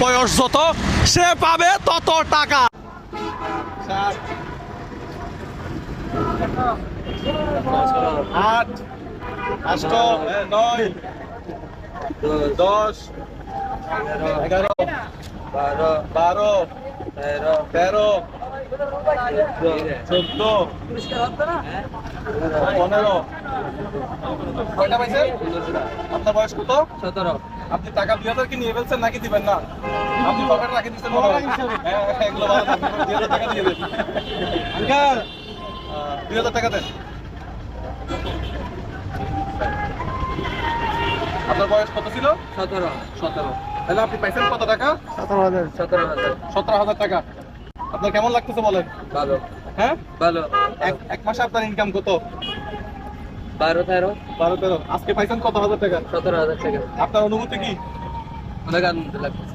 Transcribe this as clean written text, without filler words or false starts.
বয়স যত সে পাবে তত টাকা। 7 8 8 9 10 11 12 13 14 15 কয়টা পাইছেন? আপনার বয়স কত? 17। আপনি টাকা 2000 কি নিয়ে ফেলছেন নাকি দিবেন না? আপনি পকেটে রাখে দিচ্ছেন মনে হয়। হ্যাঁ এগুলো ভালো থাকবে, 2000 টাকা দিয়ে দেন আঙ্কেল। 2000 টাকা দেন। আপনার বয়স কত ছিল? 17। 17। তাহলে আপনি পাইছেন কত টাকা? 17,000। 17,000 টাকা। আপনার কেমন লাগতেছে বলেন? ভালো। হ্যাঁ ভালো। এক মাসে আপনার ইনকাম কত? 12-13। 12-13। আজকে পাইছেন কত হাজার টাকা? 17,000 টাকা। আপনার অনুভূতি কি? অনেক আনন্দ লাগছে।